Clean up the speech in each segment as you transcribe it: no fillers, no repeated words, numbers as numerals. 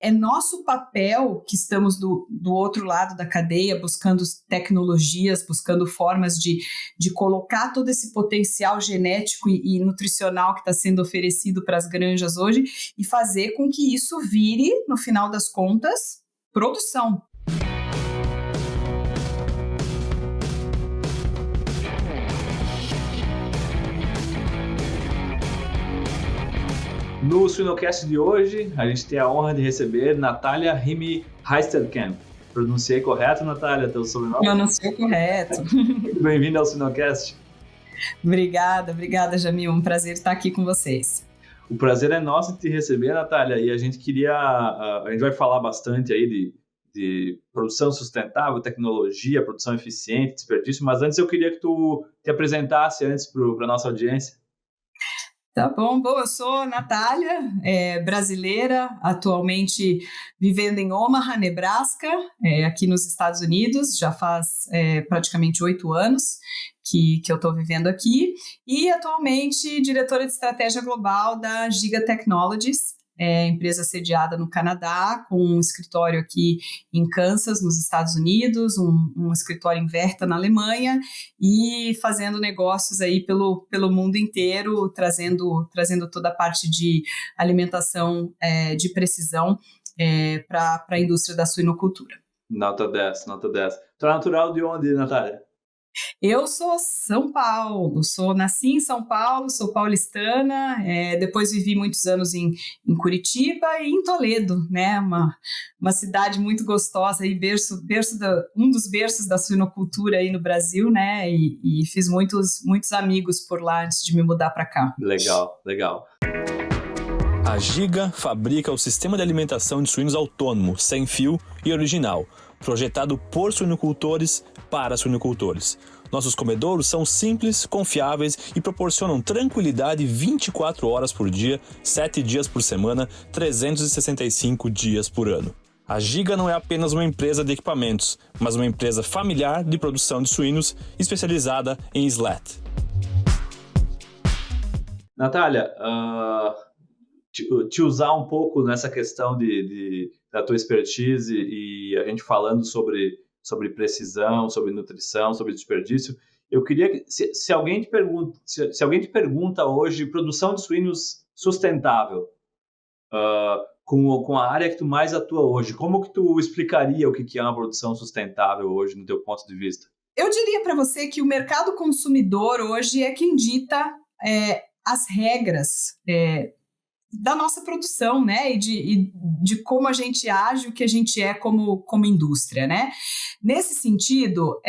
É nosso papel que estamos do outro lado da cadeia, buscando tecnologias, buscando formas de colocar todo esse potencial genético e nutricional que está sendo oferecido para as granjas hoje e fazer com que isso vire, no final das contas, produção. No Suinocast de hoje, a gente tem a honra de receber Natália Rimi Heisterkamp. Pronunciei correto, Natália, teu sobrenome? Pronunciei correto. Muito bem-vinda ao Suinocast. Obrigada, Jamil. Um prazer estar aqui com vocês. O prazer é nosso de te receber, Natália, e a gente vai falar bastante aí de produção sustentável, tecnologia, produção eficiente, desperdício, mas antes eu queria que tu te apresentasse antes para a nossa audiência. Tá bom, eu sou Natália, brasileira, atualmente vivendo em Omaha, Nebraska, aqui nos Estados Unidos, já faz praticamente 8 anos que eu estou vivendo aqui, e atualmente diretora de estratégia global da Giga Technologies, empresa sediada no Canadá, com um escritório aqui em Kansas, nos Estados Unidos, um escritório em Werther, na Alemanha, e fazendo negócios aí pelo mundo inteiro, trazendo toda a parte de alimentação de precisão para a indústria da suinocultura. Nota 10. Tu é natural de onde, Natália? Eu sou São Paulo, nasci em São Paulo, sou paulistana, depois vivi muitos anos em Curitiba e em Toledo, né, uma cidade muito gostosa, aí, um dos berços da suinocultura aí no Brasil, né, e fiz muitos amigos por lá antes de me mudar para cá. Legal. A Giga fabrica o sistema de alimentação de suínos autônomo, sem fio e original, projetado por suinocultores para suinocultores. Nossos comedouros são simples, confiáveis e proporcionam tranquilidade 24 horas por dia, 7 dias por semana, 365 dias por ano. A Giga não é apenas uma empresa de equipamentos, mas uma empresa familiar de produção de suínos especializada em SLAT. Natália, te usar um pouco nessa questão da tua expertise e a gente falando sobre precisão, sobre nutrição, sobre desperdício, eu queria que, se alguém te pergunta hoje produção de suínos sustentável, com a área que tu mais atua hoje, como que tu explicaria o que é uma produção sustentável hoje, no teu ponto de vista? Eu diria para você que o mercado consumidor hoje é quem dita as regras da nossa produção, né, e de como a gente age, o que a gente é como indústria, né. Nesse sentido,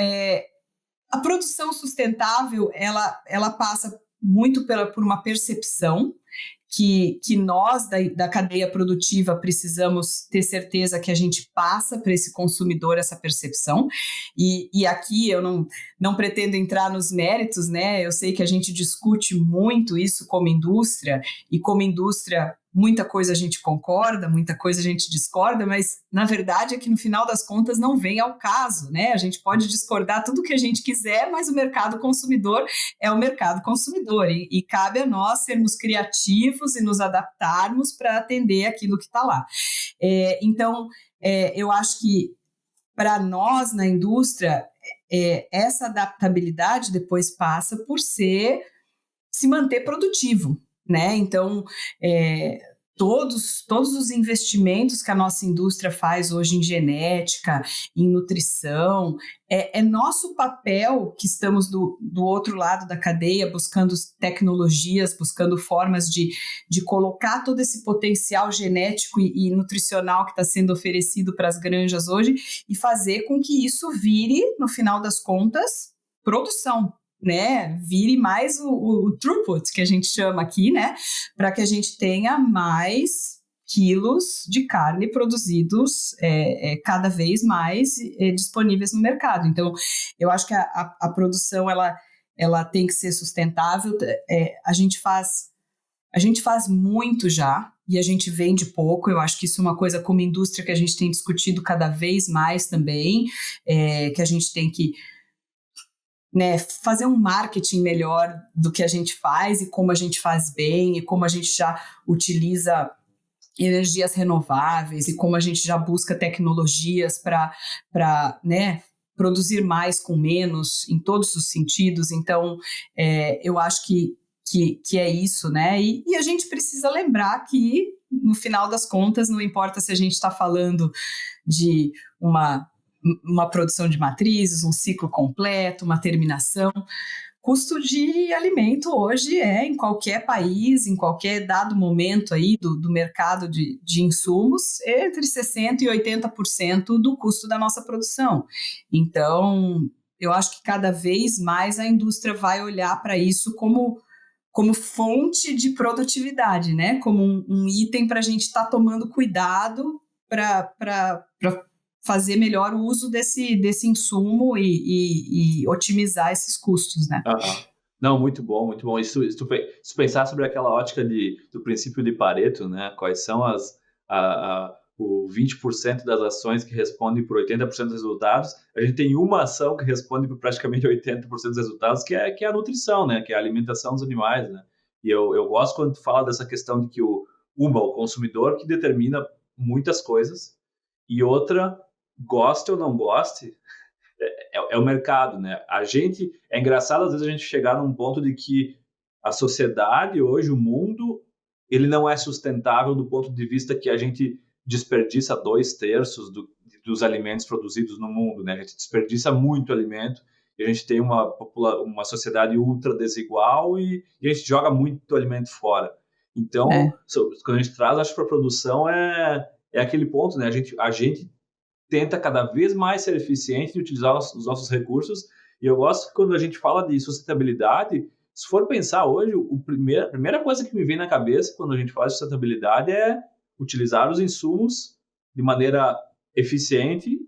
a produção sustentável, ela passa muito por uma percepção que nós, da cadeia produtiva, precisamos ter certeza que a gente passa para esse consumidor essa percepção, e aqui eu não pretendo entrar nos méritos, né, eu sei que a gente discute muito isso como indústria, e como indústria muita coisa a gente concorda, muita coisa a gente discorda, mas na verdade é que no final das contas não vem ao caso, né, a gente pode discordar tudo que a gente quiser, mas o mercado consumidor é o mercado consumidor, e cabe a nós sermos criativos e nos adaptarmos para atender aquilo que está lá. Então, eu acho que para nós na indústria, essa adaptabilidade depois passa por se manter produtivo, né? Então, todos os investimentos que a nossa indústria faz hoje em genética, em nutrição, é nosso papel que estamos do outro lado da cadeia, buscando tecnologias, buscando formas de colocar todo esse potencial genético e nutricional que está sendo oferecido para as granjas hoje e fazer com que isso vire, no final das contas, produção, né, vire mais o throughput, que a gente chama aqui, né, para que a gente tenha mais quilos de carne produzidos cada vez mais disponíveis no mercado. Então, eu acho que a produção, ela tem que ser sustentável. A gente faz muito já, e a gente vende pouco. Eu acho que isso é uma coisa como indústria que a gente tem discutido cada vez mais também, que a gente tem que, né, fazer um marketing melhor do que a gente faz e como a gente faz bem e como a gente já utiliza energias renováveis e como a gente já busca tecnologias para, né, produzir mais com menos em todos os sentidos. Então, eu acho que é isso, né? E a gente precisa lembrar que, no final das contas, não importa se a gente está falando de uma produção de matrizes, um ciclo completo, uma terminação. Custo de alimento hoje em qualquer país, em qualquer dado momento aí do mercado de insumos, entre 60% e 80% do custo da nossa produção. Então, eu acho que cada vez mais a indústria vai olhar para isso como fonte de produtividade, né? Como um item para a gente estar tomando cuidado para fazer melhor o uso desse insumo e otimizar esses custos, né? Não, muito bom, muito bom. Se tu pensar sobre aquela ótica do princípio de Pareto, né? Quais são o 20% das ações que respondem por 80% dos resultados, a gente tem uma ação que responde por praticamente 80% dos resultados, que é a nutrição, né? Que é a alimentação dos animais, né? E eu gosto quando tu fala dessa questão de que o consumidor que determina muitas coisas, e outra, goste ou não goste, é o mercado, né? É engraçado às vezes a gente chegar num ponto de que a sociedade hoje, o mundo, ele não é sustentável do ponto de vista que a gente desperdiça 2/3 dos alimentos produzidos no mundo, né? A gente desperdiça muito alimento e a gente tem uma sociedade ultra desigual e a gente joga muito alimento fora. Então, quando a gente traz, acho, para a produção é aquele ponto, né? A gente tenta cada vez mais ser eficiente e utilizar os nossos recursos. E eu gosto que quando a gente fala de sustentabilidade, se for pensar hoje, a primeira coisa que me vem na cabeça quando a gente fala de sustentabilidade é utilizar os insumos de maneira eficiente,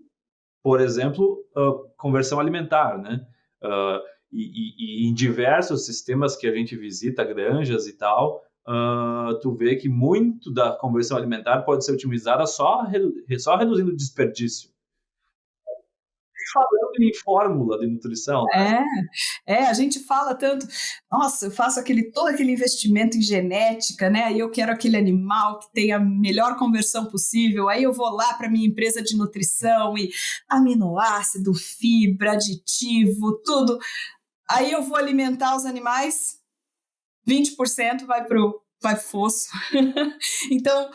por exemplo, conversão alimentar, né? E em diversos sistemas que a gente visita, granjas e tal, tu vê que muito da conversão alimentar pode ser otimizada só reduzindo o desperdício. Falando em fórmula de nutrição. A gente fala tanto, nossa, eu faço todo aquele investimento em genética, né? Aí eu quero aquele animal que tenha a melhor conversão possível, aí eu vou lá para minha empresa de nutrição e aminoácido, fibra, aditivo, tudo. Aí eu vou alimentar os animais, 20% vai pro fosso. Então,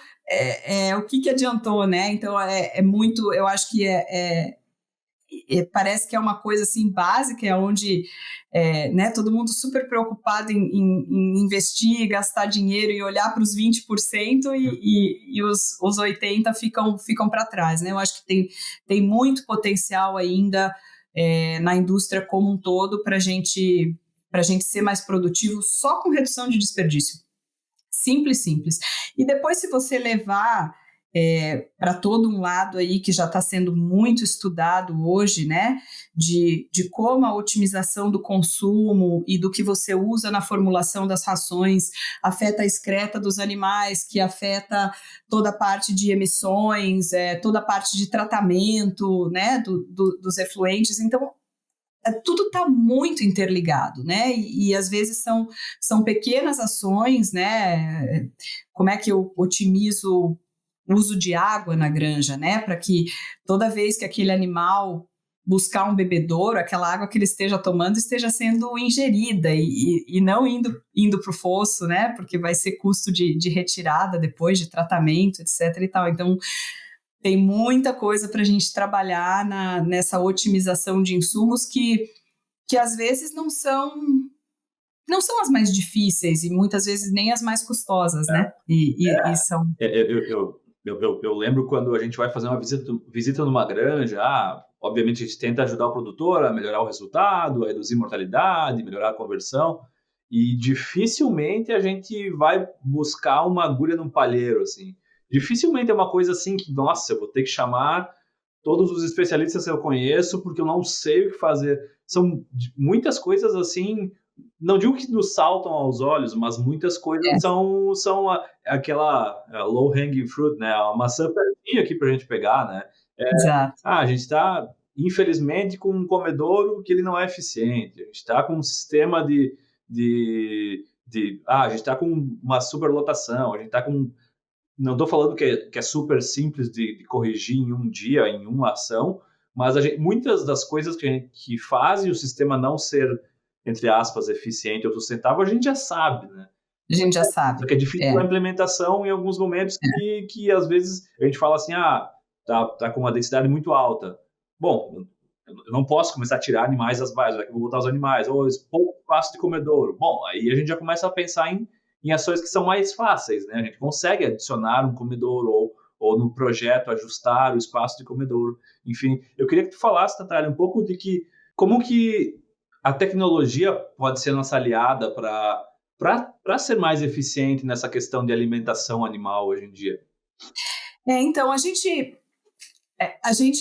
o que adiantou, né? Então, é muito, eu acho que parece que é uma coisa assim básica, é onde né, todo mundo super preocupado em investir, gastar dinheiro e olhar para os 20% e os 80% ficam para trás, né? Eu acho que tem muito potencial ainda na indústria como um todo para a gente ser mais produtivo só com redução de desperdício. Simples. E depois, se você levar para todo um lado aí que já está sendo muito estudado hoje, né, de como a otimização do consumo e do que você usa na formulação das rações afeta a excreta dos animais, que afeta toda a parte de emissões, toda a parte de tratamento, né, dos efluentes. Então, tudo está muito interligado, né? E às vezes são pequenas ações, né? Como é que eu otimizo o uso de água na granja, né? Para que toda vez que aquele animal buscar um bebedouro, aquela água que ele esteja tomando esteja sendo ingerida e não indo para o fosso, né? Porque vai ser custo de retirada depois, de tratamento, etc. e tal. Então, tem muita coisa para a gente trabalhar nessa otimização de insumos que às vezes não são as mais difíceis e muitas vezes nem as mais custosas, né? E são... Eu lembro quando a gente vai fazer uma visita numa granja, obviamente a gente tenta ajudar o produtor a melhorar o resultado, a reduzir mortalidade, melhorar a conversão, e dificilmente a gente vai buscar uma agulha num palheiro, assim. Dificilmente é uma coisa assim que, nossa, eu vou ter que chamar todos os especialistas que eu conheço porque eu não sei o que fazer. São muitas coisas assim, não digo que nos saltam aos olhos, mas muitas coisas são aquela low-hanging fruit, né? A maçã pertinho aqui pra gente pegar, né? Exato. A gente está, infelizmente, com um comedouro que ele não é eficiente. A gente está com um sistema a gente está com uma superlotação, a gente está com não estou falando que é super simples de corrigir em um dia, em uma ação, mas muitas das coisas que fazem o sistema não ser, entre aspas, eficiente ou sustentável, a gente já sabe, né? A gente já sabe. Só que é difícil a implementação em alguns momentos que às vezes a gente fala assim, tá com uma densidade muito alta. Bom, eu não posso começar a tirar animais das baias, eu vou botar os animais, ou pouco espaço de comedouro. Bom, aí a gente já começa a pensar em ações que são mais fáceis, né? A gente consegue adicionar um comedouro ou no projeto ajustar o espaço de comedouro. Enfim, eu queria que tu falasse, Natália, um pouco de como que a tecnologia pode ser nossa aliada para ser mais eficiente nessa questão de alimentação animal hoje em dia. Então, a gente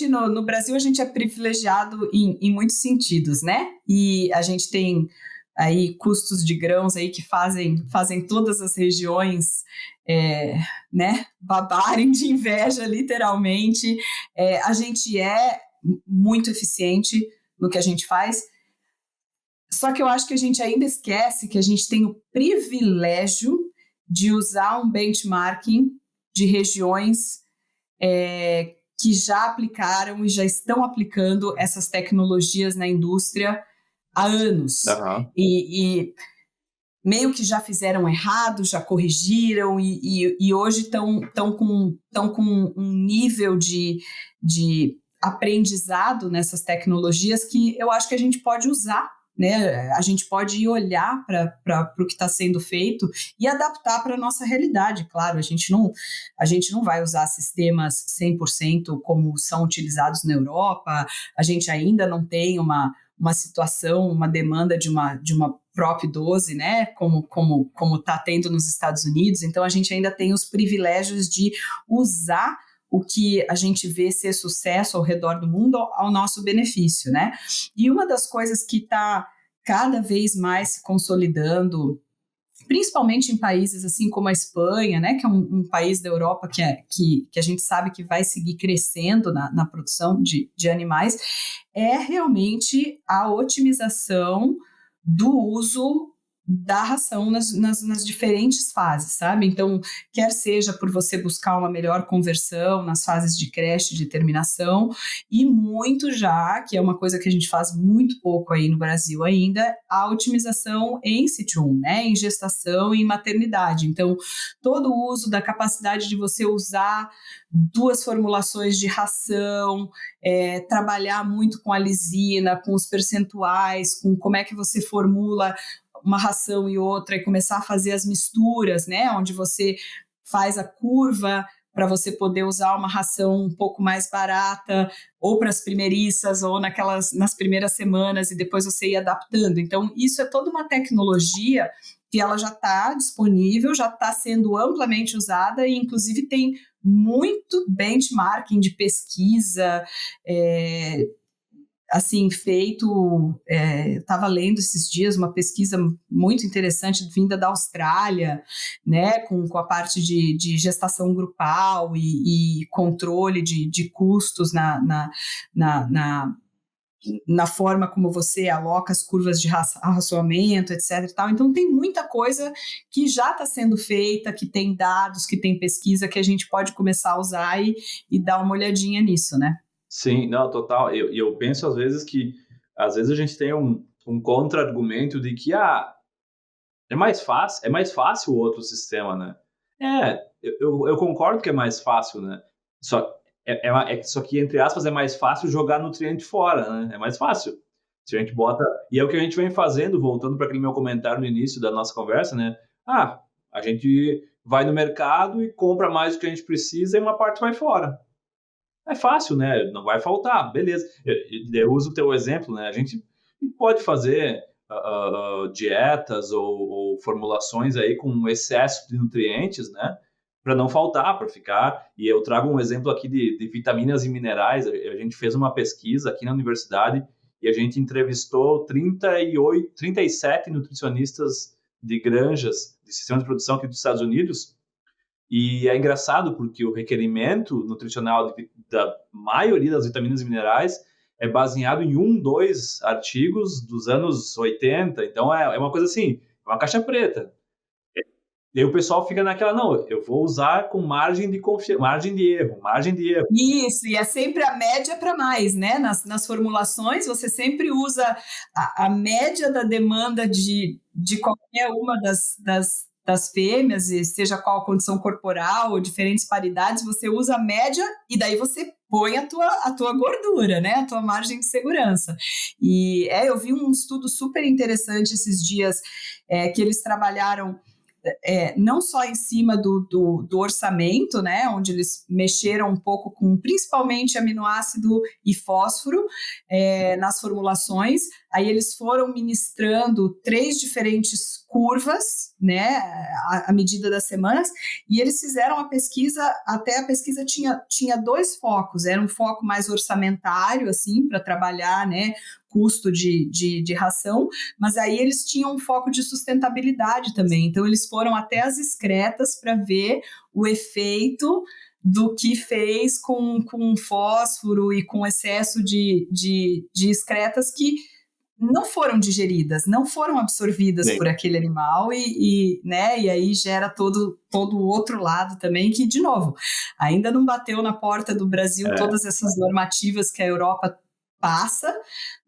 no Brasil, a gente é privilegiado em muitos sentidos, né? E a gente tem aí custos de grãos aí que fazem todas as regiões né, babarem de inveja, literalmente. A gente é muito eficiente no que a gente faz, só que eu acho que a gente ainda esquece que a gente tem o privilégio de usar um benchmarking de regiões que já aplicaram e já estão aplicando essas tecnologias na indústria há anos. Uhum. E meio que já fizeram errado, já corrigiram e hoje estão com um nível de aprendizado nessas tecnologias que eu acho que a gente pode usar, né? A gente pode olhar para o que está sendo feito e adaptar para a nossa realidade. Claro, a gente não vai usar sistemas 100% como são utilizados na Europa, a gente ainda não tem uma situação, uma demanda de uma Prop 12, né, como está tendo nos Estados Unidos. Então, a gente ainda tem os privilégios de usar o que a gente vê ser sucesso ao redor do mundo ao nosso benefício, né? E uma das coisas que está cada vez mais se consolidando, principalmente em países assim como a Espanha, né, que é um país da Europa que a gente sabe que vai seguir crescendo na produção de animais, é realmente a otimização do uso da ração nas diferentes fases, sabe? Então, quer seja por você buscar uma melhor conversão nas fases de creche, de terminação, e muito já, que é uma coisa que a gente faz muito pouco aí no Brasil ainda, a otimização em situ, né? Em gestação e em maternidade. Então, todo o uso da capacidade de você usar 2 formulações de ração, trabalhar muito com a lisina, com os percentuais, com como é que você formula uma ração e outra e começar a fazer as misturas, né, onde você faz a curva para você poder usar uma ração um pouco mais barata ou para as primeiriças ou nas primeiras semanas e depois você ir adaptando. Então, isso é toda uma tecnologia que ela já está disponível, já está sendo amplamente usada e, inclusive, tem muito benchmarking de pesquisa, assim, feito, estava lendo esses dias uma pesquisa muito interessante vinda da Austrália, né, com a parte de gestação grupal e controle de custos na forma como você aloca as curvas de racionamento, etc. e tal. Então, tem muita coisa que já está sendo feita, que tem dados, que tem pesquisa, que a gente pode começar a usar e dar uma olhadinha nisso, né? Sim, não, total. Eu penso às vezes a gente tem um contra-argumento de que é mais fácil o outro sistema, né? Eu concordo que é mais fácil, né? Só que, entre aspas, é mais fácil jogar nutriente fora, né? É mais fácil. Se a gente bota... E é o que a gente vem fazendo, voltando para aquele meu comentário no início da nossa conversa, né? A gente vai no mercado e compra mais do que a gente precisa e uma parte vai fora. É fácil, né? Não vai faltar, beleza. Eu uso o teu exemplo, né? A gente pode fazer dietas ou formulações aí com excesso de nutrientes, né? Para não faltar, para ficar. E eu trago um exemplo aqui de vitaminas e minerais. A gente fez uma pesquisa aqui na universidade e a gente entrevistou 37 nutricionistas de granjas, de sistemas de produção aqui dos Estados Unidos. E é engraçado porque o requerimento nutricional da maioria das vitaminas e minerais é baseado em 2 artigos dos anos 80. Então, é uma coisa assim, é uma caixa preta. E aí o pessoal fica naquela, não, eu vou usar com margem de erro. Isso, e é sempre a média para mais, né? Nas formulações, você sempre usa a média da demanda de qualquer uma das fêmeas, e seja qual a condição corporal ou diferentes paridades, você usa a média e daí você põe a tua gordura, né? A tua margem de segurança. E eu vi um estudo super interessante esses dias, que eles trabalharam não só em cima do orçamento, né, onde eles mexeram um pouco com principalmente aminoácido e fósforo nas formulações, aí eles foram ministrando 3 diferentes curvas, né, à medida das semanas, e eles fizeram a pesquisa, até a pesquisa tinha 2 focos, era um foco mais orçamentário, assim, para trabalhar, né, custo de ração, mas aí eles tinham um foco de sustentabilidade também, então eles foram até as excretas para ver o efeito do que fez com fósforo e com excesso de excretas que não foram digeridas, não foram absorvidas Sim. por aquele animal né, e aí gera todo o outro lado também, que, de novo, ainda não bateu na porta do Brasil todas essas normativas que a Europa passa,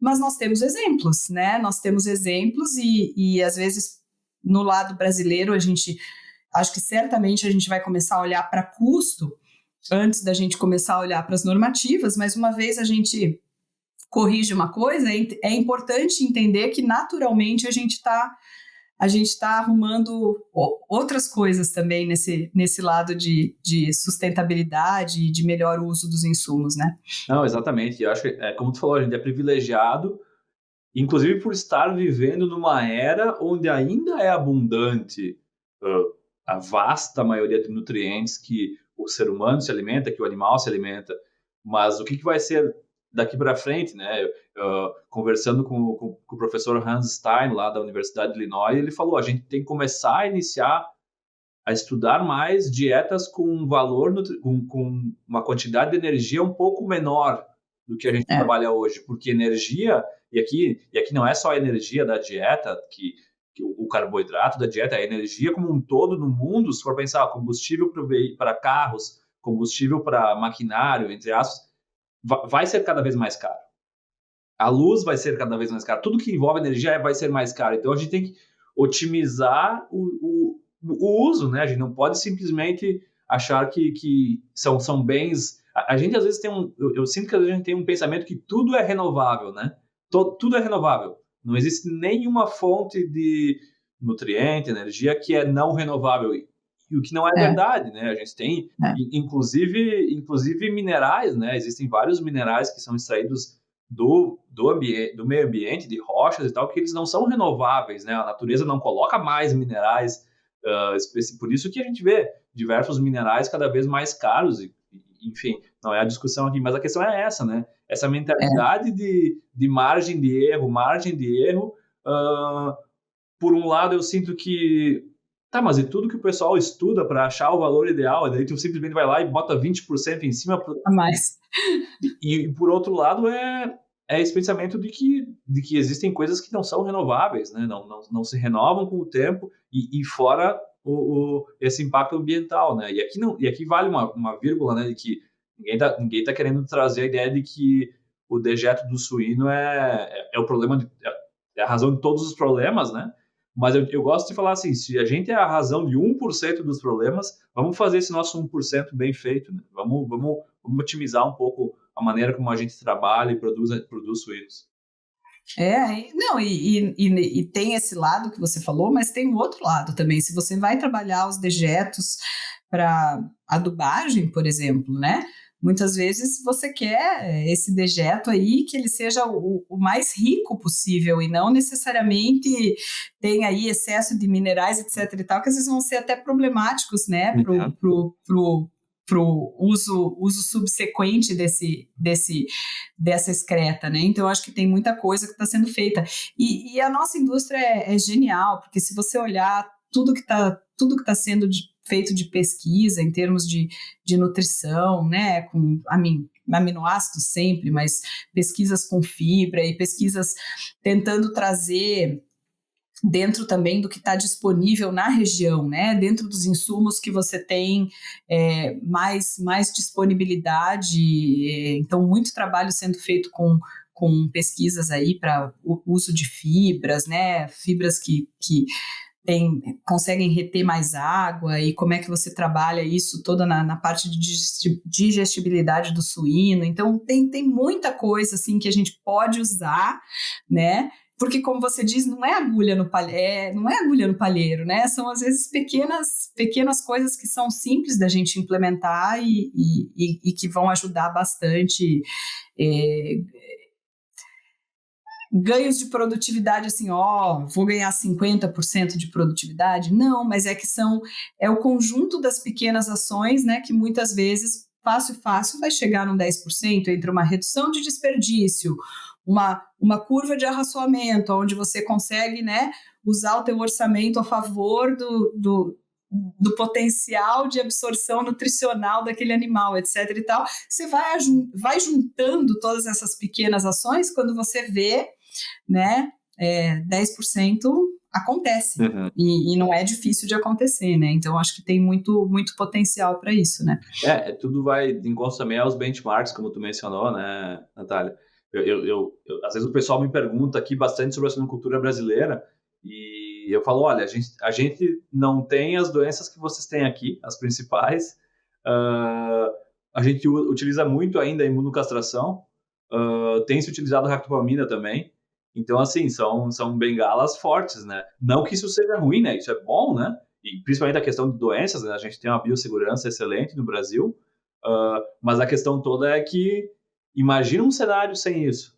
mas nós temos exemplos, né? Nós temos exemplos e às vezes no lado brasileiro acho que certamente a gente vai começar a olhar para custo antes da gente começar a olhar para as normativas, mas uma vez a gente corrige uma coisa, é importante entender que naturalmente a gente está arrumando outras coisas também nesse lado de sustentabilidade e de melhor uso dos insumos, né? Não, exatamente. Eu acho que, como tu falou, a gente é privilegiado, inclusive por estar vivendo numa era onde ainda é abundante a vasta maioria de nutrientes que o ser humano se alimenta, que o animal se alimenta. Mas o que vai ser daqui para frente, né? Conversando com o professor Hans Stein, lá da Universidade de Illinois, ele falou, a gente tem que começar a iniciar a estudar mais dietas com valor, com uma quantidade de energia um pouco menor do que a gente trabalha hoje, porque energia, e aqui não é só a energia da dieta, que o carboidrato da dieta, é a energia como um todo no mundo, se for pensar, combustível para carros, combustível para maquinário, entre aspas, vai ser cada vez mais caro. A luz vai ser cada vez mais cara. Tudo que envolve energia vai ser mais caro. Então, a gente tem que otimizar o uso, né? A gente não pode simplesmente achar que são bens... A gente, às vezes, eu sinto que a gente tem um pensamento que tudo é renovável, né? Tudo é renovável. Não existe nenhuma fonte de nutriente, energia, que é não renovável. E o que não é verdade, né? A gente tem, inclusive minerais, né? Existem vários minerais que são extraídos do meio ambiente, de rochas e tal, que eles não são renováveis, né? A natureza não coloca mais minerais, por isso que a gente vê diversos minerais cada vez mais caros, enfim, não é a discussão aqui, mas a questão é essa, né? Essa mentalidade de margem de erro, por um lado eu sinto que mas e tudo que o pessoal estuda para achar o valor ideal, daí tu simplesmente vai lá e bota 20% em cima a mais. E por outro lado é esse pensamento de que existem coisas que não são renováveis, né? Não se renovam com o tempo e fora esse impacto ambiental, né? E aqui vale uma vírgula, né? De que ninguém tá querendo trazer a ideia de que o dejeto do suíno é o problema, é a razão de todos os problemas, né? Mas eu gosto de falar assim, se a gente é a razão de 1% dos problemas, vamos fazer esse nosso 1% bem feito, né? Vamos otimizar um pouco a maneira como a gente trabalha e produz suínos. E tem esse lado que você falou, mas tem o outro lado também. Se você vai trabalhar os dejetos para adubagem, por exemplo, né? Muitas vezes você quer esse dejeto aí que ele seja o mais rico possível e não necessariamente tenha aí excesso de minerais, etc. e tal, que às vezes vão ser até problemáticos, né, pro uso subsequente dessa excreta, né? Então, eu acho que tem muita coisa que está sendo feita. E a nossa indústria é genial, porque se você olhar tudo que está sendo feito de pesquisa em termos de nutrição, né, com aminoácidos sempre, mas pesquisas com fibra e pesquisas tentando trazer dentro também do que está disponível na região, né? Dentro dos insumos que você tem mais disponibilidade. Então, muito trabalho sendo feito com pesquisas aí para o uso de fibras, né? Fibras que conseguem reter mais água, e como é que você trabalha isso toda na parte de digestibilidade do suíno. Então, tem muita coisa assim que a gente pode usar, né? Porque, como você diz, não é agulha no palheiro, né? São, às vezes, pequenas coisas que são simples da gente implementar e que vão ajudar bastante. Ganhos de produtividade, assim, vou ganhar 50% de produtividade? Não, mas é o conjunto das pequenas ações, né, que muitas vezes, fácil, vai chegar num 10%, entre uma redução de desperdício, uma curva de arraçoamento, onde você consegue, né, usar o teu orçamento a favor do potencial de absorção nutricional daquele animal, etc. e tal. Você vai juntando todas essas pequenas ações, quando você vê, né, 10% acontece. Uhum. E não é difícil de acontecer, né? Então, acho que tem muito, muito potencial para isso, né? Tudo vai de encontro também aos benchmarks, como tu mencionou, né, Natália? Às vezes o pessoal me pergunta aqui bastante sobre a suinocultura brasileira, e eu falo, olha, a gente não tem as doenças que vocês têm aqui, as principais. A gente utiliza muito ainda a imunocastração, tem se utilizado a ractopamina também. Então, assim, são bengalas fortes, né? Não que isso seja ruim, né? Isso é bom, né? E principalmente a questão de doenças, né? A gente tem uma biossegurança excelente no Brasil, mas a questão toda é que, imagina um cenário sem isso.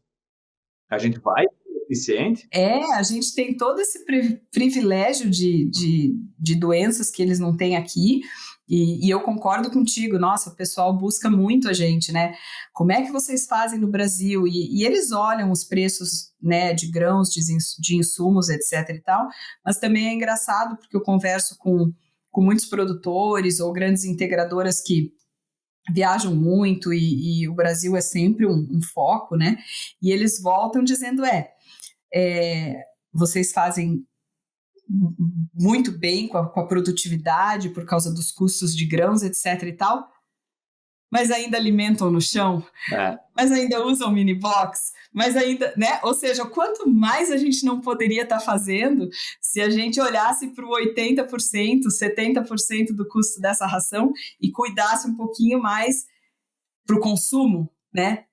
A gente vai ser eficiente? A gente tem todo esse privilégio de doenças que eles não têm aqui, e eu concordo contigo. Nossa, o pessoal busca muito a gente, né? Como é que vocês fazem no Brasil? E eles olham os preços, né, de grãos, de insumos, etc. e tal, mas também é engraçado, porque eu converso com muitos produtores ou grandes integradoras que viajam muito, e o Brasil é sempre um foco, né? E eles voltam dizendo, vocês fazem muito bem com a produtividade por causa dos custos de grãos, etc. e tal, mas ainda alimentam no chão, mas ainda usam mini box, mas ainda, né? Ou seja, quanto mais a gente não poderia estar fazendo se a gente olhasse para o 80%, 70% do custo dessa ração e cuidasse um pouquinho mais para o consumo, né?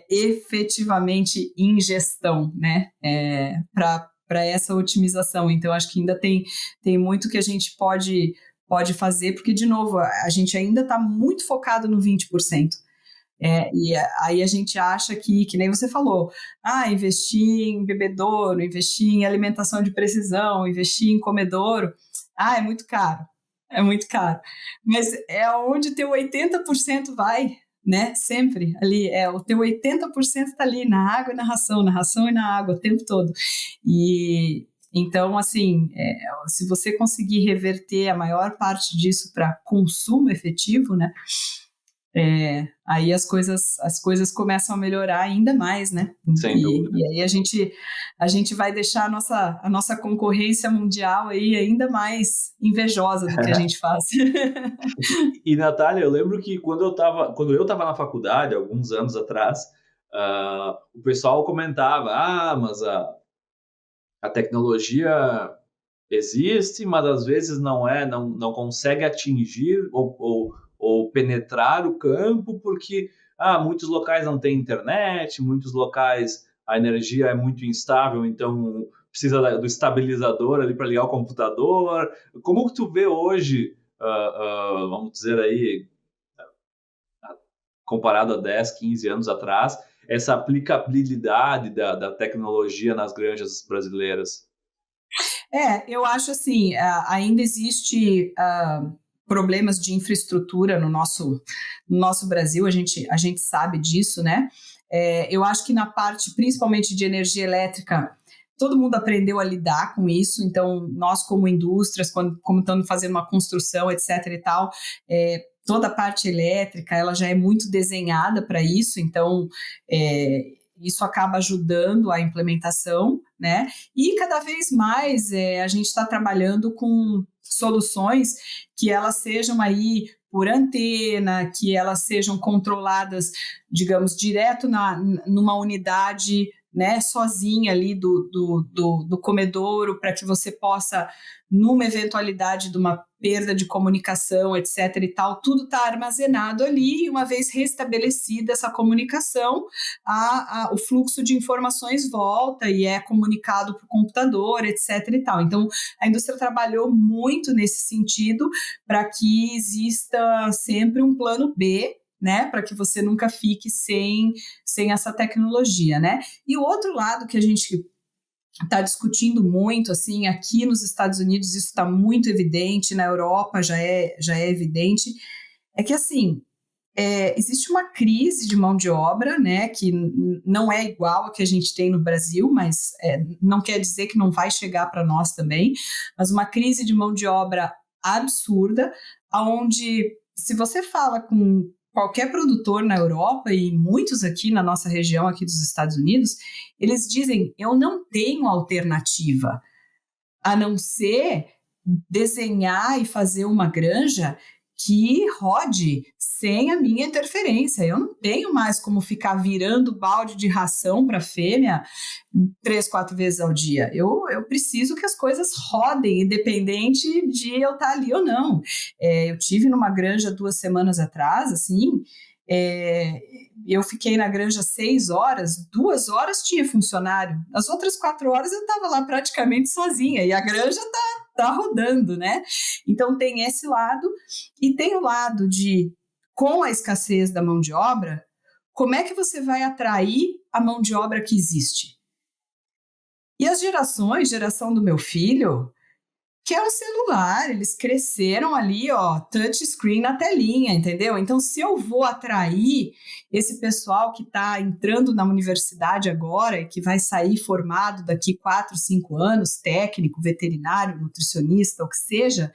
Efetivamente em gestão, né? Para essa otimização. Então, acho que ainda tem muito que a gente pode fazer, porque, de novo, a gente ainda está muito focado no 20%. E aí a gente acha que nem você falou, investir em bebedouro, investir em alimentação de precisão, investir em comedouro, é muito caro. É muito caro. Mas é onde teu 80% vai, né? Sempre ali, o teu 80% está ali na água e na ração e na água o tempo todo. E então, assim, se você conseguir reverter a maior parte disso para consumo efetivo, né? Aí as coisas começam a melhorar ainda mais, né? Sem dúvida. E aí a gente vai deixar a nossa concorrência mundial aí ainda mais invejosa do que a gente faz. E, Natália, eu lembro que quando eu estava na faculdade, alguns anos atrás, o pessoal comentava, mas a tecnologia existe, mas às vezes não consegue atingir ou penetrar o campo, porque muitos locais não têm internet, muitos locais a energia é muito instável, então precisa do estabilizador ali para ligar o computador. Como que tu vê hoje, vamos dizer aí, comparado a 10, 15 anos atrás, essa aplicabilidade da tecnologia nas granjas brasileiras? Eu acho assim, ainda existe problemas de infraestrutura no nosso Brasil, a gente sabe disso, né? Eu acho que na parte, principalmente de energia elétrica, todo mundo aprendeu a lidar com isso. Então, nós como indústrias, como estamos fazendo uma construção, etc. e tal, toda a parte elétrica, ela já é muito desenhada para isso, então isso acaba ajudando a implementação, né? E cada vez mais a gente está trabalhando com soluções que elas sejam aí por antena, que elas sejam controladas, digamos, direto numa unidade, né, sozinha ali do comedouro, para que você possa, numa eventualidade de uma perda de comunicação, etc. e tal, tudo está armazenado ali, e uma vez restabelecida essa comunicação, o fluxo de informações volta e é comunicado para o computador, etc. e tal. Então, a indústria trabalhou muito nesse sentido para que exista sempre um plano B, né, para que você nunca fique sem essa tecnologia, né? E o outro lado que a gente está discutindo muito, assim, aqui nos Estados Unidos isso está muito evidente, na Europa já é evidente, é que, assim, existe uma crise de mão de obra, né, que não é igual a que a gente tem no Brasil, mas não quer dizer que não vai chegar para nós também, mas uma crise de mão de obra absurda, onde, se você fala com qualquer produtor na Europa e muitos aqui na nossa região, aqui dos Estados Unidos, eles dizem, eu não tenho alternativa, a não ser desenhar e fazer uma granja que rode sem a minha interferência. Eu não tenho mais como ficar virando balde de ração para a fêmea 3, 4 vezes ao dia. Eu preciso que as coisas rodem, independente de eu estar ali ou não. Eu tive numa granja 2 semanas atrás, assim, eu fiquei na granja 6 horas, 2 horas tinha funcionário, as outras 4 horas eu estava lá praticamente sozinha, e a granja tá rodando, né? Então tem esse lado, e tem o lado de, com a escassez da mão de obra, como é que você vai atrair a mão de obra que existe? E as geração do meu filho, que é um celular, eles cresceram ali, ó, touchscreen na telinha, entendeu? Então, se eu vou atrair esse pessoal que está entrando na universidade agora e que vai sair formado daqui 4, 5 anos, técnico, veterinário, nutricionista, o que seja,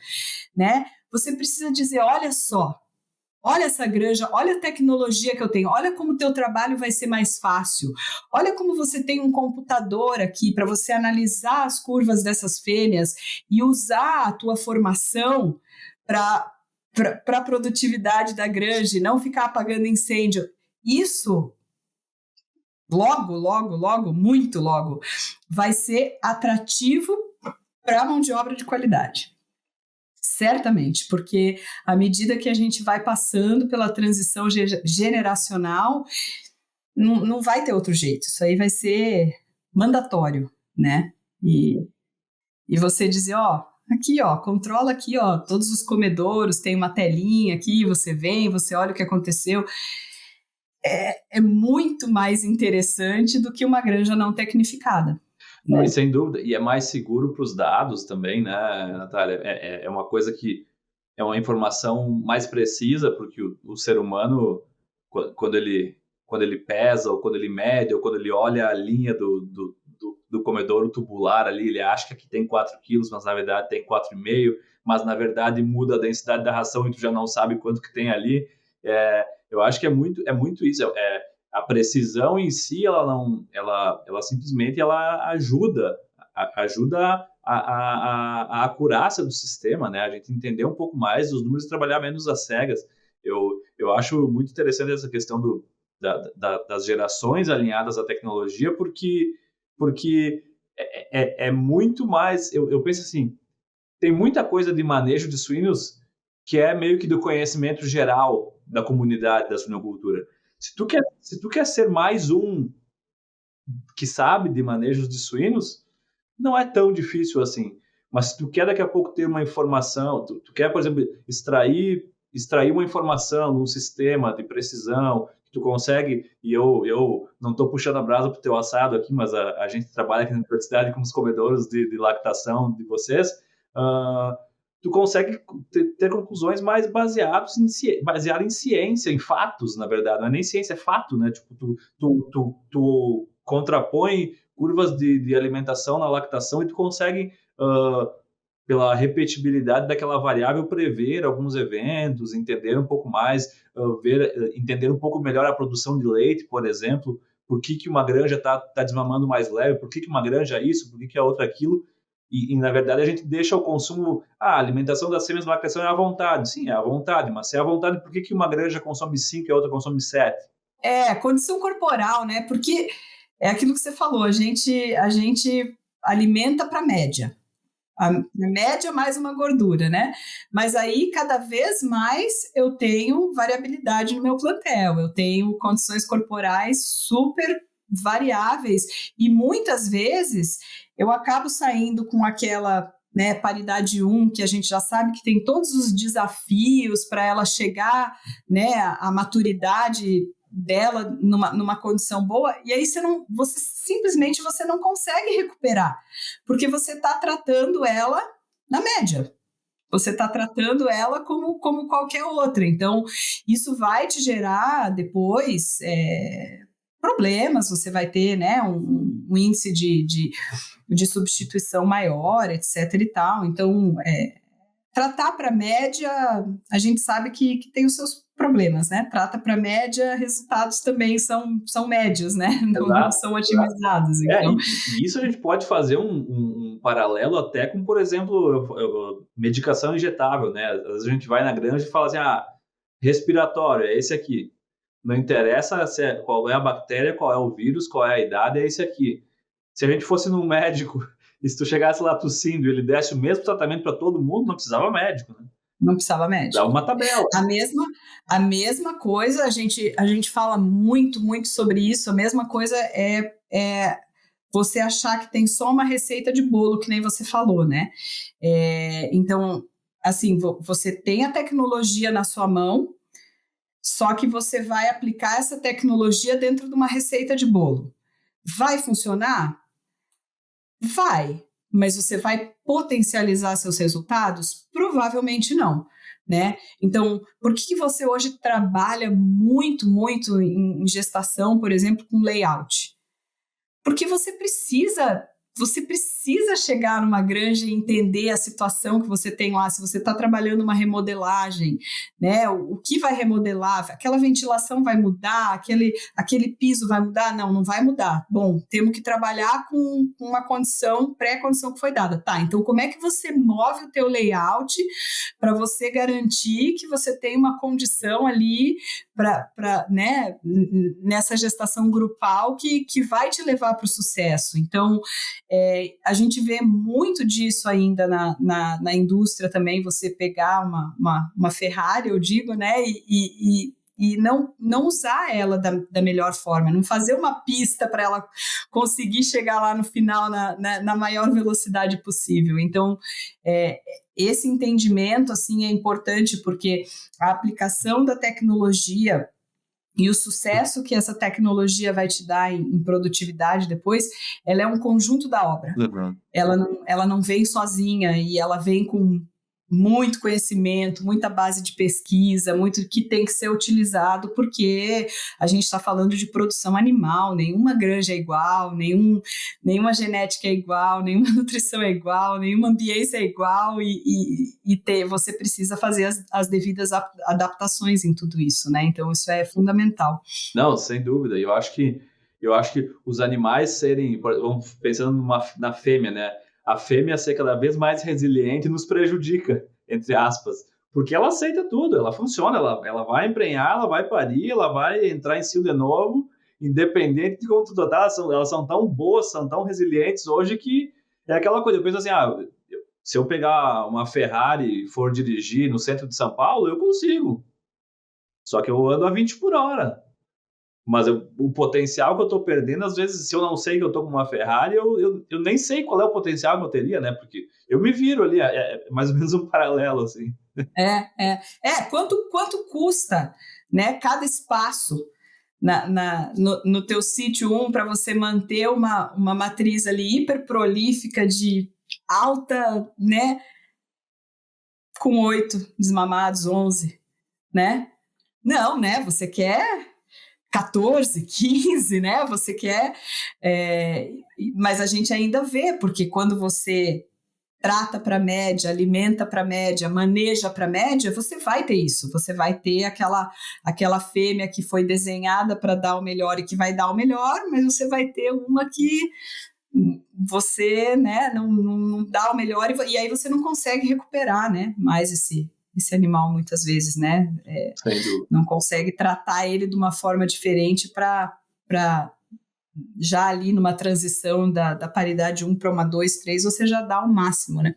né? Você precisa dizer, olha só, olha essa granja, olha a tecnologia que eu tenho, olha como o teu trabalho vai ser mais fácil, olha como você tem um computador aqui para você analisar as curvas dessas fêmeas e usar a tua formação para a produtividade da granja e não ficar apagando incêndio. Isso, logo, muito logo, vai ser atrativo para a mão de obra de qualidade. Certamente, porque à medida que a gente vai passando pela transição generacional, não vai ter outro jeito, isso aí vai ser mandatório, né? E você dizer, ó, aqui, ó, controla aqui, ó, todos os comedouros, tem uma telinha aqui, você vem, você olha o que aconteceu. É muito mais interessante do que uma granja não tecnificada. Não, e sem dúvida, e é mais seguro para os dados também, né, Natália? É uma coisa que é uma informação mais precisa, porque o ser humano, quando ele pesa, ou quando ele mede, ou quando ele olha a linha do comedouro tubular ali, ele acha que aqui tem 4 quilos, mas na verdade tem 4,5, mas na verdade muda a densidade da ração e tu já não sabe quanto que tem ali. Eu acho que é muito isso. A precisão em si, ela simplesmente ajuda a acurácia do sistema, né? A gente entender um pouco mais os números e trabalhar menos às cegas. Eu acho muito interessante essa questão das gerações alinhadas à tecnologia, porque é muito mais... Eu penso assim, tem muita coisa de manejo de suínos que é meio que do conhecimento geral da comunidade da suinocultura. Se tu quer ser mais um que sabe de manejos de suínos, não é tão difícil assim. Mas se tu quer daqui a pouco ter uma informação, tu quer, por exemplo, extrair uma informação num sistema de precisão, que tu consegue, e eu não estou puxando a brasa para o teu assado aqui, mas a gente trabalha aqui na universidade com os comedouros de lactação de vocês, tu consegue ter conclusões mais baseadas em ciência, em fatos, na verdade. Não é nem ciência, é fato, né? Tipo, tu contrapõe curvas de alimentação na lactação e tu consegue, pela repetibilidade daquela variável, prever alguns eventos, entender um pouco mais, entender um pouco melhor a produção de leite, por exemplo, por que uma granja está desmamando mais leve, por que uma granja é isso, por que a outra é aquilo. E, na verdade, a gente deixa o consumo... a alimentação das fêmeas na lactação é à vontade. Sim, é à vontade, mas se é à vontade, por que uma granja consome 5 e a outra consome 7? Condição corporal, né? Porque é aquilo que você falou, a gente alimenta para a média. A média mais uma gordura, né? Mas aí, cada vez mais, eu tenho variabilidade no meu plantel, eu tenho condições corporais super variáveis e muitas vezes eu acabo saindo com aquela, né, paridade 1, que a gente já sabe que tem todos os desafios para ela chegar, né, à maturidade dela numa condição boa, e aí você simplesmente não consegue recuperar, porque você está tratando ela na média, você está tratando ela como qualquer outra, então isso vai te gerar depois problemas, você vai ter, né, um índice de substituição maior, etc e tal, então tratar para média, a gente sabe que tem os seus problemas, né? Trata para média, resultados também são médios, né? Não são otimizados. Então. E isso a gente pode fazer um paralelo até com, por exemplo, medicação injetável, né? Às vezes a gente vai na granja e fala assim, respiratório, é esse aqui. Não interessa qual é a bactéria, qual é o vírus, qual é a idade, é esse aqui. Se a gente fosse num médico e se tu chegasse lá tossindo e ele desse o mesmo tratamento para todo mundo, não precisava médico, né? Não precisava médico. Dá uma tabela. A mesma coisa, a gente fala muito, muito sobre isso, a mesma coisa é você achar que tem só uma receita de bolo, que nem você falou, né? Então, assim, você tem a tecnologia na sua mão, só que você vai aplicar essa tecnologia dentro de uma receita de bolo. Vai funcionar? Vai, mas você vai potencializar seus resultados? Provavelmente não, né? Então, por que você hoje trabalha muito, muito em gestação, por exemplo, com layout? Porque você precisa chegar numa granja e entender a situação que você tem lá, se você está trabalhando uma remodelagem, né? O que vai remodelar? Aquela ventilação vai mudar? Aquele piso vai mudar? Não vai mudar. Bom, temos que trabalhar com uma pré-condição que foi dada. Tá, então como é que você move o teu layout para você garantir que você tem uma condição ali né, nessa gestação grupal que vai te levar para o sucesso? Então, a gente vê muito disso ainda na indústria também, você pegar uma Ferrari, eu digo, né, e não usar ela da melhor forma, não fazer uma pista para ela conseguir chegar lá no final na maior velocidade possível. Então, esse entendimento assim, é importante, porque a aplicação da tecnologia e o sucesso que essa tecnologia vai te dar em produtividade depois, ela é um conjunto da obra. Uhum. Ela não vem sozinha, e ela vem com muito conhecimento, muita base de pesquisa, muito que tem que ser utilizado, porque a gente está falando de produção animal, nenhuma granja é igual, nenhuma genética é igual, nenhuma nutrição é igual, nenhuma ambiência é igual, você precisa fazer as devidas adaptações em tudo isso, né? Então isso é fundamental. Não, sem dúvida. Eu acho que os animais serem, vamos pensando na fêmea, né? A fêmea ser cada vez mais resiliente nos prejudica, entre aspas, porque ela aceita tudo, ela funciona, ela vai emprenhar, ela vai parir, ela vai entrar em cio de novo, independente de como tudo tá, elas são tão boas, são tão resilientes hoje que é aquela coisa, eu penso assim, se eu pegar uma Ferrari e for dirigir no centro de São Paulo, eu consigo, só que eu ando a 20 por hora. Mas o potencial que eu estou perdendo, às vezes, se eu não sei que eu estou com uma Ferrari, eu nem sei qual é o potencial que eu teria, né? Porque eu me viro ali, é mais ou menos um paralelo, assim. Quanto custa, né, cada espaço no teu sítio 1 para você manter uma matriz ali hiperprolífica de alta, né, com 8 desmamados, 11, né? Não, né? Você quer 14, 15, né? Você quer... mas a gente ainda vê, porque quando você trata para a média, alimenta para a média, maneja para a média, você vai ter isso. Você vai ter aquela fêmea que foi desenhada para dar o melhor e que vai dar o melhor, mas você vai ter uma que você, né, não dá o melhor e aí você não consegue recuperar, né, mais esse animal muitas vezes, né? Não consegue tratar ele de uma forma diferente para já ali numa transição da paridade 1 para uma 2, 3, você já dá o máximo, né?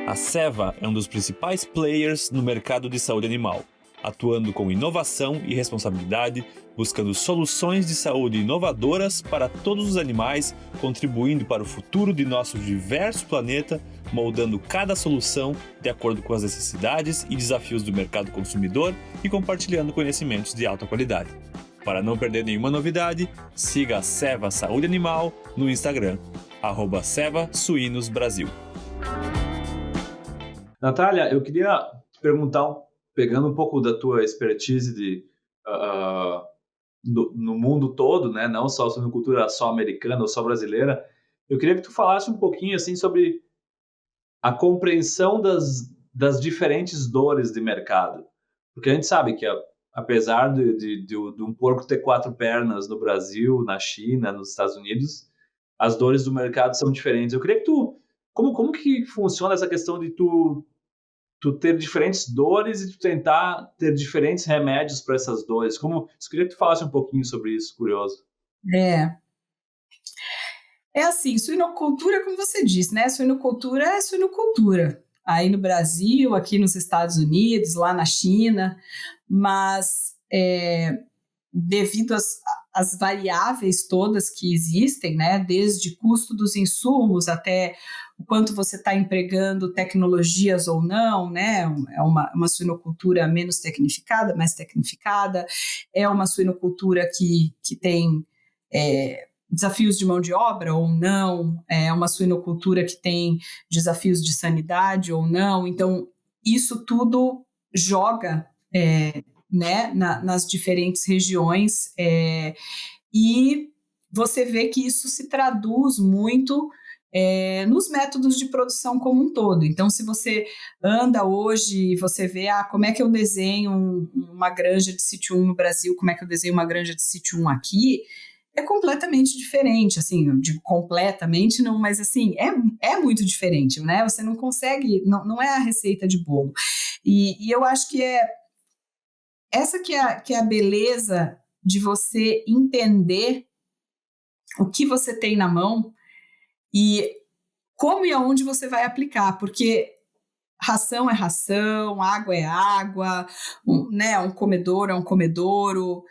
A Ceva é um dos principais players no mercado de saúde animal, atuando com inovação e responsabilidade, buscando soluções de saúde inovadoras para todos os animais, contribuindo para o futuro de nosso diverso planeta, moldando cada solução de acordo com as necessidades e desafios do mercado consumidor e compartilhando conhecimentos de alta qualidade. Para não perder nenhuma novidade, siga a Ceva Saúde Animal no Instagram, @CevaSuínosBrasil. Natália, eu queria te perguntar, pegando um pouco da tua expertise no mundo todo, né? Não só sobre cultura só americana ou só brasileira, eu queria que tu falasse um pouquinho assim, sobre a compreensão das diferentes dores de mercado. Porque a gente sabe que, apesar de um porco ter 4 pernas no Brasil, na China, nos Estados Unidos, as dores do mercado são diferentes. Eu queria que tu... Como que funciona essa questão de tu ter diferentes dores e tu tentar ter diferentes remédios para essas dores? Eu queria que tu falasse um pouquinho sobre isso, curioso. É assim, suinocultura, como você disse, né? Suinocultura é suinocultura. Aí no Brasil, aqui nos Estados Unidos, lá na China, mas devido às variáveis todas que existem, né? Desde custo dos insumos até o quanto você está empregando tecnologias ou não, né? É uma suinocultura menos tecnificada, mais tecnificada, é uma suinocultura que tem desafios de mão de obra ou não, é uma suinocultura que tem desafios de sanidade ou não. Então, isso tudo joga né, nas diferentes regiões e você vê que isso se traduz muito nos métodos de produção como um todo. Então, se você anda hoje e você vê como é que eu desenho uma granja de sítio 1 no Brasil, como é que eu desenho uma granja de sítio 1 aqui, é completamente diferente, assim, eu digo completamente não, mas assim, é muito diferente, né? Você não consegue, não é a receita de bolo. E eu acho que essa que é a beleza de você entender o que você tem na mão e como e aonde você vai aplicar, porque ração é ração, água é água, um comedouro é um comedouro,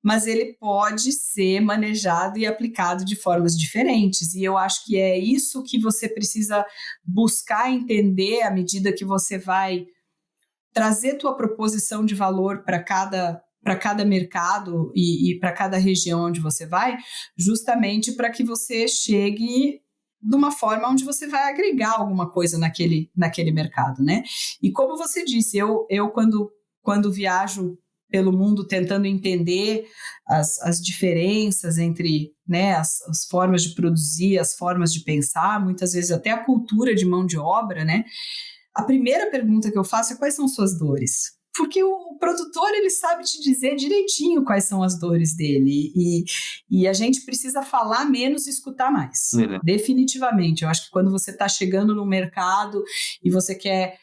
mas ele pode ser manejado e aplicado de formas diferentes. E eu acho que é isso que você precisa buscar entender à medida que você vai trazer tua proposição de valor para cada mercado e para cada região onde você vai, justamente para que você chegue de uma forma onde você vai agregar alguma coisa naquele mercado, né? E como você disse, eu quando viajo pelo mundo tentando entender as diferenças entre, né, as formas de produzir, as formas de pensar, muitas vezes até a cultura de mão de obra, né? A primeira pergunta que eu faço é quais são suas dores? Porque o produtor, ele sabe te dizer direitinho quais são as dores dele e a gente precisa falar menos e escutar mais, definitivamente. Eu acho que quando você está chegando no mercado e você quer,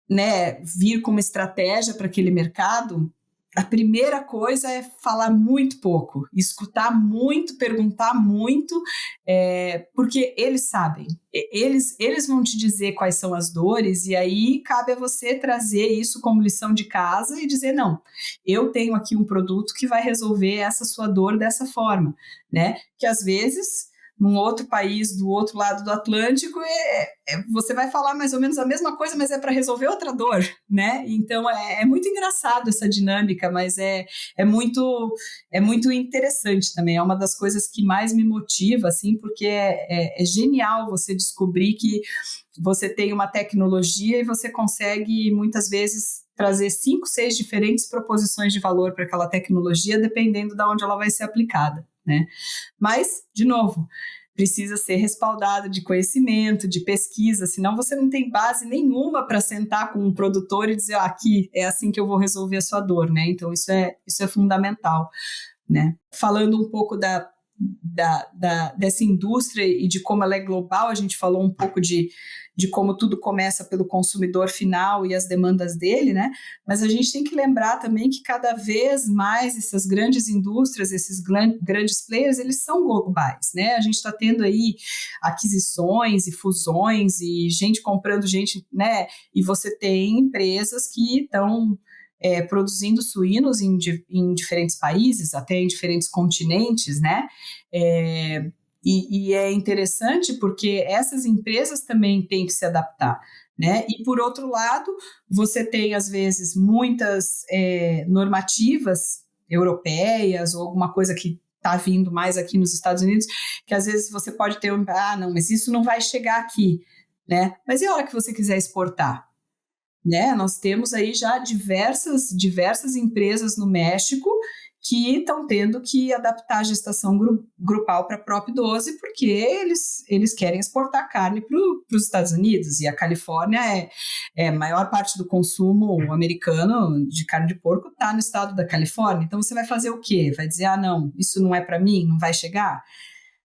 né, vir com uma estratégia para aquele mercado, a primeira coisa é falar muito pouco, escutar muito, perguntar muito, porque eles sabem, eles vão te dizer quais são as dores e aí cabe a você trazer isso como lição de casa e dizer, não, eu tenho aqui um produto que vai resolver essa sua dor dessa forma, né? Que às vezes num outro país do outro lado do Atlântico, você vai falar mais ou menos a mesma coisa, mas é para resolver outra dor, né? Então, é muito engraçado essa dinâmica, mas é muito interessante também. É uma das coisas que mais me motiva, assim, porque é genial você descobrir que você tem uma tecnologia e você consegue, muitas vezes, trazer 5, 6 diferentes proposições de valor para aquela tecnologia, dependendo de onde ela vai ser aplicada, né? Mas, de novo, precisa ser respaldado de conhecimento, de pesquisa, senão você não tem base nenhuma para sentar com um produtor e dizer, aqui é assim que eu vou resolver a sua dor, né? Então isso é fundamental, né? Falando um pouco dessa indústria e de como ela é global, a gente falou um pouco de como tudo começa pelo consumidor final e as demandas dele, né? Mas a gente tem que lembrar também que cada vez mais essas grandes indústrias, esses grandes players, eles são globais, né? A gente está tendo aí aquisições e fusões e gente comprando gente, né? E você tem empresas que estão produzindo suínos em diferentes países, até em diferentes continentes, né? E é interessante porque essas empresas também têm que se adaptar, né? E, por outro lado, você tem, às vezes, muitas normativas europeias ou alguma coisa que está vindo mais aqui nos Estados Unidos, que às vezes você pode ter não, mas isso não vai chegar aqui, né? Mas e a hora que você quiser exportar? Né? Nós temos aí já diversas empresas no México que estão tendo que adaptar a gestação grupal para a PROP12 porque eles querem exportar carne para os Estados Unidos, e a Califórnia a maior parte do consumo americano de carne de porco está no estado da Califórnia. Então você vai fazer o quê? Vai dizer, não, isso não é para mim, não vai chegar?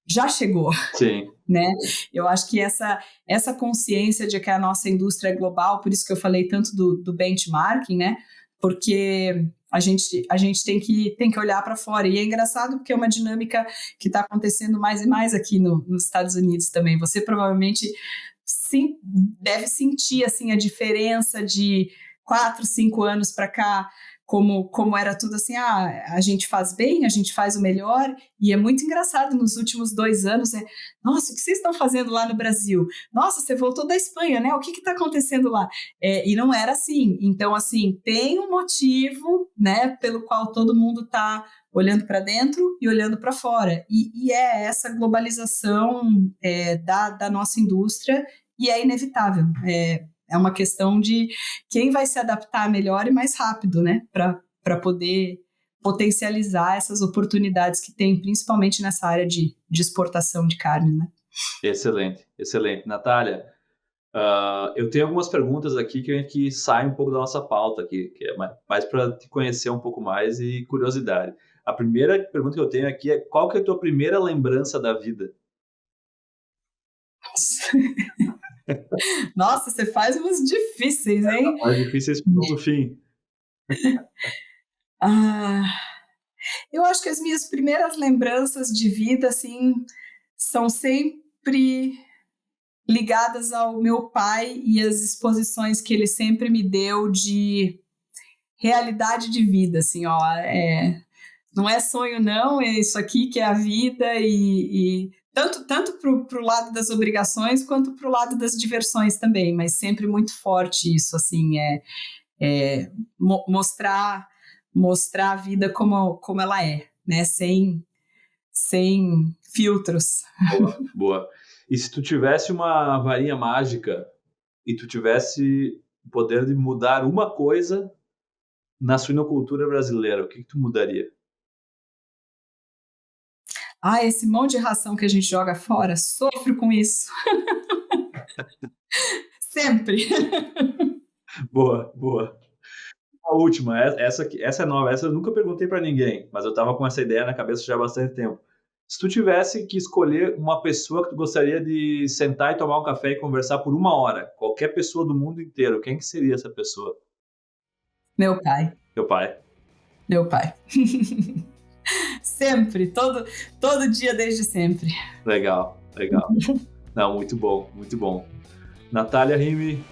Já chegou. Sim. Né? Eu acho que essa consciência de que a nossa indústria é global, por isso que eu falei tanto do benchmarking, né? Porque a gente tem que olhar para fora. E é engraçado porque é uma dinâmica que está acontecendo mais e mais aqui nos Estados Unidos também. Você provavelmente deve sentir assim, a diferença de 4, 5 anos para cá, como era tudo assim, a gente faz bem, a gente faz o melhor, e é muito engraçado nos últimos 2 anos, nossa, o que vocês estão fazendo lá no Brasil? Nossa, você voltou da Espanha, né? O que está acontecendo lá? E não era assim. Então, assim, tem um motivo, né, pelo qual todo mundo está olhando para dentro e olhando para fora, e é essa globalização da nossa indústria, e é inevitável. É uma questão de quem vai se adaptar melhor e mais rápido, né? Para poder potencializar essas oportunidades que tem, principalmente nessa área de exportação de carne, né? Excelente, excelente. Natália, eu tenho algumas perguntas aqui que a gente sai um pouco da nossa pauta aqui, que é mais para te conhecer um pouco mais e curiosidade. A primeira pergunta que eu tenho aqui é: qual que é a tua primeira lembrança da vida? Nossa, você faz umas difíceis, hein? Mais difíceis no fim. Eu acho que as minhas primeiras lembranças de vida, assim, são sempre ligadas ao meu pai e as exposições que ele sempre me deu de realidade de vida, assim, não é sonho não, é isso aqui que é a vida, e tanto para o lado das obrigações quanto para o lado das diversões também, mas sempre muito forte isso, assim, mostrar a vida como ela é, né, sem filtros. Boa. E se tu tivesse uma varinha mágica e tu tivesse o poder de mudar uma coisa na suinocultura brasileira, o que tu mudaria? Esse monte de ração que a gente joga fora, sofro com isso. Sempre. Boa. A última, essa é nova, essa eu nunca perguntei para ninguém, mas eu estava com essa ideia na cabeça já há bastante tempo. Se tu tivesse que escolher uma pessoa que tu gostaria de sentar e tomar um café e conversar por 1 hora, qualquer pessoa do mundo inteiro, quem que seria essa pessoa? Meu pai. Teu pai? Meu pai. Sempre, todo dia, desde sempre. Legal. Não, muito bom. Natália Rime,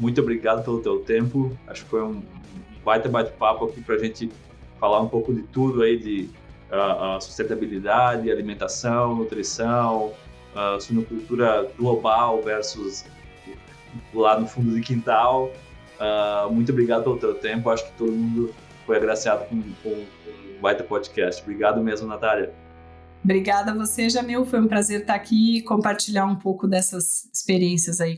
muito obrigado pelo teu tempo. Acho que foi um baita bate-papo aqui para a gente falar um pouco de tudo aí, de sustentabilidade, alimentação, nutrição, suinocultura global versus lá no fundo de quintal. Muito obrigado pelo teu tempo. Acho que todo mundo foi agraciado com um baita podcast. Obrigado mesmo, Natália. Obrigada a você, Jamil. Foi um prazer estar aqui e compartilhar um pouco dessas experiências aí